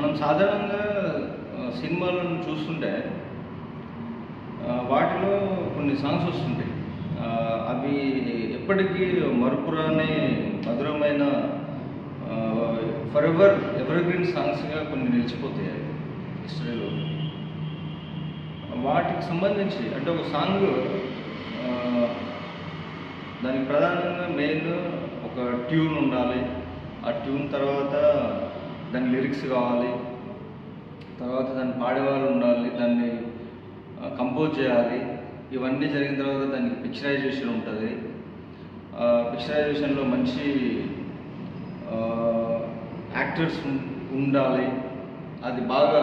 మనం సాధారణంగా సినిమాలను చూస్తుంటే వాటిలో కొన్ని సాంగ్స్ వస్తుంటాయి. అవి ఎప్పటికీ మరుపురాని మధురమైన ఎవర్ గ్రీన్ సాంగ్స్గా కొన్ని నిలిచిపోతాయి హిస్టరీలో. వాటికి సంబంధించి అంటే ఒక సాంగ్ దానికి ప్రధానంగా మెయిన్ ఒక ట్యూన్ ఉండాలి. ఆ ట్యూన్ తర్వాత దాని లిరిక్స్ కావాలి, తర్వాత దాన్ని పాడేవాళ్ళు ఉండాలి, దాన్ని కంపోజ్ చేయాలి. ఇవన్నీ జరిగిన తర్వాత దానికి పిక్చరైజేషన్ ఉంటుంది. పిక్చరైజేషన్లో మంచి యాక్టర్స్ ఉండాలి. అది బాగా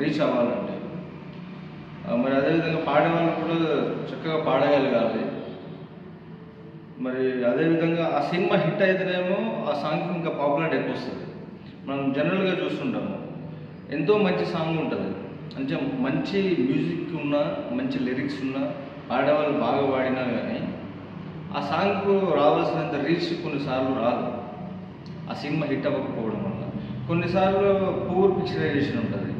రీచ్ అవ్వాలండి. మరి అదేవిధంగా పాడేవాళ్ళు కూడా చక్కగా పాడగలగాలి. మరి అదేవిధంగా ఆ సినిమా హిట్ అయితేనేమో ఆ సాంగ్కి ఇంకా పాపులారిటీ ఎక్కువ వస్తుంది. మనం జనరల్గా చూస్తుంటాము, ఎంతో మంచి సాంగ్ ఉంటుంది, అంటే మంచి మ్యూజిక్ ఉన్నా మంచి లిరిక్స్ ఉన్నా పాడేవాళ్ళు బాగా పాడినా కానీ ఆ సాంగ్కు రావాల్సినంత రీచ్ కొన్నిసార్లు రాదు, ఆ సినిమా హిట్ అవ్వకపోవడం వల్ల. కొన్నిసార్లు పూర్ పిక్చరైజేషన్ ఉంటుంది.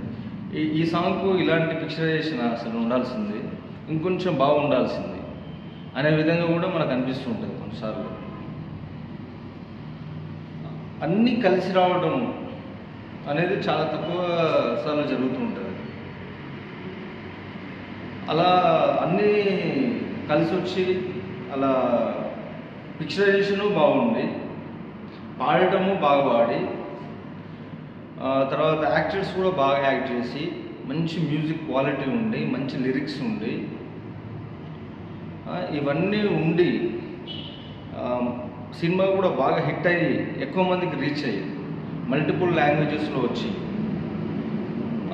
ఈ సాంగ్కు ఇలాంటి పిక్చరైజేషన్ అసలు ఉండాల్సింది, ఇంకొంచెం బాగుండాల్సింది అనే విధంగా కూడా మనకు అనిపిస్తూ ఉంటుంది కొన్నిసార్లు. అన్నీ కలిసి రావడం అనేది చాలా తక్కువ సార్లు జరుగుతూ ఉంటుంది. అలా అన్నీ కలిసి వచ్చి అలా పిక్చరైజేషను బాగుంది, పాడటము బాగా పాడి, తర్వాత యాక్టర్స్ కూడా బాగా యాక్ట్ చేసి, మంచి మ్యూజిక్ క్వాలిటీ ఉండి, మంచి లిరిక్స్ ఉండి, ఇవన్నీ ఉండి సినిమా కూడా బాగా హిట్ అయ్యి ఎక్కువ మందికి రీచ్ అయ్యి మల్టిపుల్ లాంగ్వేజెస్లో వచ్చి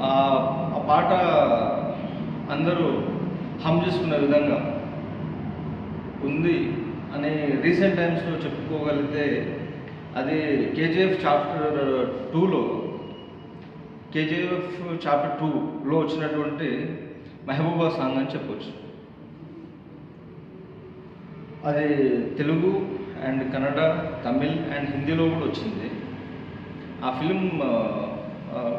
ఆ పాట అందరూ హమ్ చేసుకునే విధంగా ఉంది అని రీసెంట్ టైమ్స్లో చెప్పుకోగలిగితే అది కేజీఎఫ్ చాప్టర్ 2లో వచ్చినటువంటి మెహబూబా సాంగ్ అని చెప్పొచ్చు. అది తెలుగు అండ్ కన్నడ, తమిళ్ అండ్ హిందీలో కూడా వచ్చింది. ఆ ఫిలిం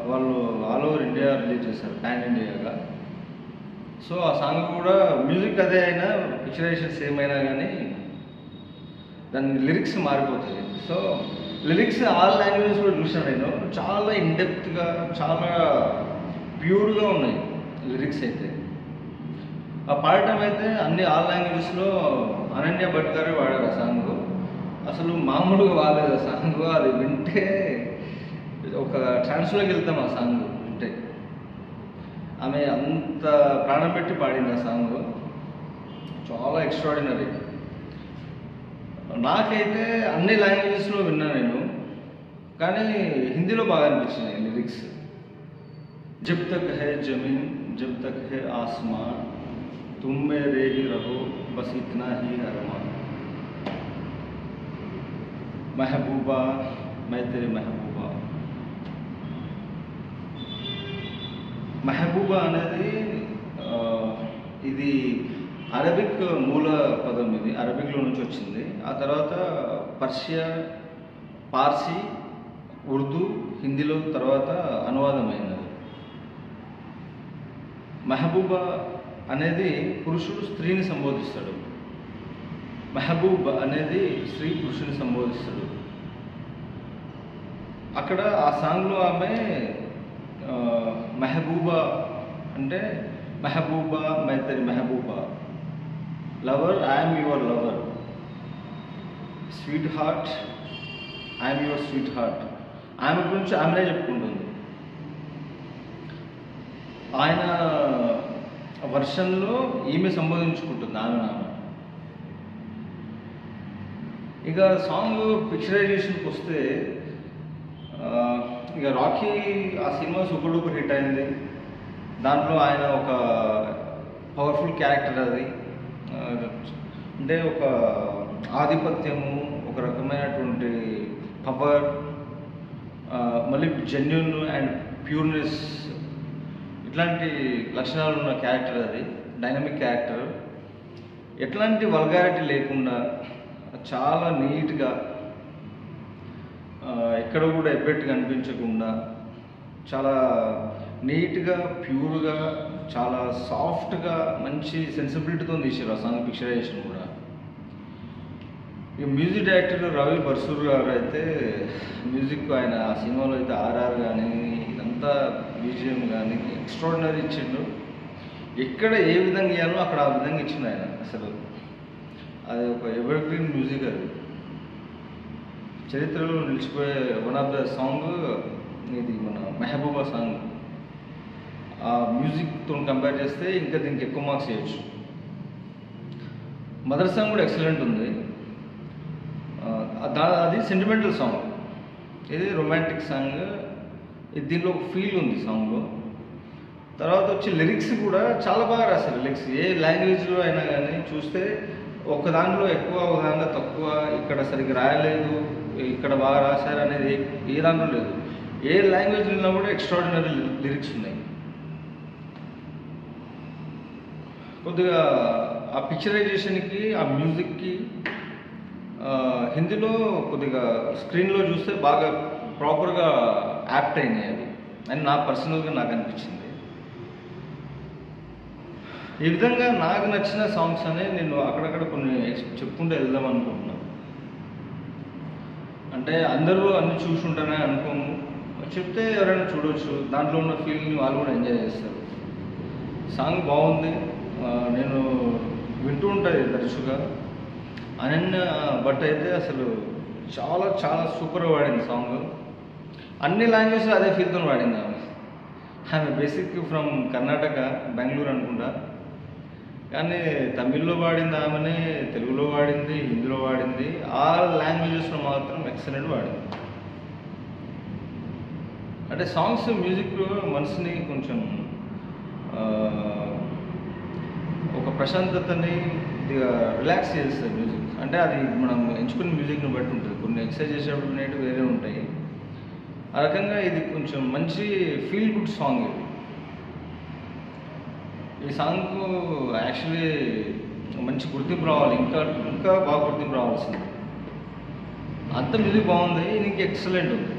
వాళ్ళు ఆల్ ఓవర్ ఇండియా రిలీజ్ చేశారు, పాన్ ఇండియాగా. సో ఆ సాంగ్ కూడా మ్యూజిక్ అదే అయినా, పిక్చరైజేషన్ సేమ్ అయినా కానీ దాని లిరిక్స్ మారిపోతాయి. సో లిరిక్స్ ఆల్ లాంగ్వేజెస్లో చూసాను నేను, చాలా ఇన్డెప్త్గా, చాలా ప్యూర్గా ఉన్నాయి లిరిక్స్ అయితే. ఆ పాడటం అయితే అన్ని ఆల్ లాంగ్వేజెస్లో అనన్య భట్ గారే పాడారు ఆ సాంగ్. అసలు మామూలుగా వాలేదు ఆ సాంగ్. అది వింటే ఒక ట్రాన్స్లోకి వెళ్తాం ఆ సాంగ్ వింటే. ఆమె అంత ప్రాణం పెట్టి పాడింది ఆ సాంగ్, చాలా ఎక్స్ట్రాడినరీ. నాకైతే అన్ని లాంగ్వేజెస్లో విన్నా నేను, కానీ హిందీలో బాగా అనిపించింది లిరిక్స్. జబ్ తక్ హై జమీన్ జబ్ తక్ హై ఆస్మాన్ तुम मेरे ही रहो बस इतना ही अरमान, महबूबा मैं तेरे महबूबा. మెహబూబా అనేది ఇది అరబిక్ మూల పదం, ఇది అరబిక్లో నుంచి వచ్చింది. ఆ తర్వాత పర్షియా, పార్సీ, ఉర్దూ, హిందీలో తర్వాత అనువాదమైనది. మెహబూబా అనేది పురుషుడు స్త్రీని సంబోధిస్తాడు, మెహబూబ్ అనేది స్త్రీ పురుషుని సంబోధిస్తాడు. అక్కడ ఆ సాంగ్లో ఆమె మెహబూబా అంటే మెహబూబా మై తెరి మెహబూబా, lover I'm your lover, sweetheart I'm your sweetheart. ఆమె గురించి ఆమెనే చెప్పుకుంటుంది. ఆయన వర్షన్లో ఈమె సంబోధించుకుంటుంది ఆమె. ఇక సాంగ్ పిక్చరైజేషన్కి వస్తే ఇక రాకీ ఆ సినిమా సూపర్ డూపర్ హిట్ అయింది. దాంట్లో ఆయన ఒక పవర్ఫుల్ క్యారెక్టర్, అది అంటే ఒక ఆధిపత్యము, ఒక రకమైనటువంటి పవర్, మళ్ళీ జెన్యూన్ అండ్ ప్యూర్నెస్, ఇట్లాంటి లక్షణాలు ఉన్న క్యారెక్టర్. అది డైనమిక్ క్యారెక్టర్, ఎట్లాంటి వల్గారిటీ లేకుండా చాలా నీట్గా, ఎక్కడ కూడా ఎబ్బెట్టు కనిపించకుండా చాలా నీట్గా, ప్యూర్గా, చాలా సాఫ్ట్గా, మంచి సెన్సిబిలిటీతో తీశారు ఆ సాంగ్ పిక్చరైజేషన్ కూడా. ఈ మ్యూజిక్ డైరెక్టర్ రవి బర్సూర్ గారు అయితే మ్యూజిక్ ఆయన ఆ సినిమాలో అయితే ఆర్ఆర్ కానీ ఇదంతా బీజిఎం కానీ ఎక్స్ట్రాడినరీ ఇచ్చిండు. ఎక్కడ ఏ విధంగా ఇవ్వాలో అక్కడ ఆ విధంగా ఇచ్చిండు ఆయన. అసలు అది ఒక ఎవర్ గ్రీన్ మ్యూజిక్. అది చరిత్రలో నిలిచిపోయే వన్ ఆఫ్ ద సాంగ్ ఇది మన మెహబూబా సాంగ్. ఆ మ్యూజిక్తో కంపేర్ చేస్తే ఇంకా దీనికి ఎక్కువ మార్క్స్ చేయొచ్చు. మదర్ సాంగ్ కూడా ఎక్సలెంట్ ఉంది. అది సెంటిమెంటల్ సాంగ్, ఇది రొమాంటిక్ సాంగ్. దీనిలో ఒక ఫీల్ ఉంది సాంగ్లో. తర్వాత వచ్చి లిరిక్స్ కూడా చాలా బాగా రాశారు. లిరిక్స్ ఏ లాంగ్వేజ్లో అయినా కానీ చూస్తే ఒక దాంట్లో ఎక్కువ, ఒక దాంట్లో తక్కువ, ఇక్కడ సరిగ్గా రాయలేదు, ఇక్కడ బాగా రాశారు అనేది ఏ దాంట్లో లేదు. ఏ లాంగ్వేజ్ ఉన్నా కూడా ఎక్స్ట్రాడినరీ లిరిక్స్ ఉన్నాయి. కొద్దిగా ఆ పిక్చరైజేషన్కి, ఆ మ్యూజిక్కి హిందీలో కొద్దిగా స్క్రీన్లో చూస్తే బాగా ప్రాపర్గా యాప్ట్ అయినాయి అవి అని పర్సనల్గా నాకు అనిపించింది. ఈ విధంగా నాకు నచ్చిన సాంగ్స్ అనే నేను అక్కడక్కడ కొన్ని చెప్పుకుంటూ వెళ్దాం అనుకుంటున్నాను. అంటే అందరూ అన్ని చూసుంటారని అనుకోము, చెప్తే ఎవరైనా చూడవచ్చు, దాంట్లో ఉన్న ఫీల్ని వాళ్ళు కూడా ఎంజాయ్ చేస్తారు. సాంగ్ బాగుంది, నేను వింటూ ఉంటుంది తరచుగా. అనన్య భట్ అయితే అసలు చాలా చాలా సూపర్గా వాడింది సాంగ్. అన్ని లాంగ్వేజ్లో అదే ఫీల్తో వాడింది ఆమె బేసిక్ ఫ్రమ్ కర్ణాటక, బెంగళూరు అనుకుంటా. కానీ తమిళ్లో వాడింది ఆమెనే, తెలుగులో వాడింది, హిందీలో వాడింది. ఆల్ లాంగ్వేజెస్లో మాత్రం ఎక్సలెంట్ వాడింది. అంటే సాంగ్స్, మ్యూజిక్ మనసుని కొంచెం ఒక ప్రశాంతతని రిలాక్స్ చేస్తుంది మ్యూజిక్. అంటే అది మనం ఎంచుకునే మ్యూజిక్ని బట్టి ఉంటుంది. కొన్ని ఎక్సర్సైజ్ చేసేటప్పుడు అనేవి వేరే ఉంటాయి. ఆ రకంగా ఇది కొంచెం మంచి ఫీల్ గుడ్ సాంగ్ ఇది. ఈ సాంగ్కు యాక్చువల్లీ మంచి గుర్తింపు రావాలి, ఇంకా ఇంకా బాగా గుర్తింపు రావాల్సింది. అంత మ్యూజిక్ బాగుంది, ఇంక ఎక్సలెంట్ ఉంది.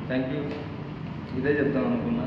Thank you. ఇదే చెప్తాం అనుకున్నా.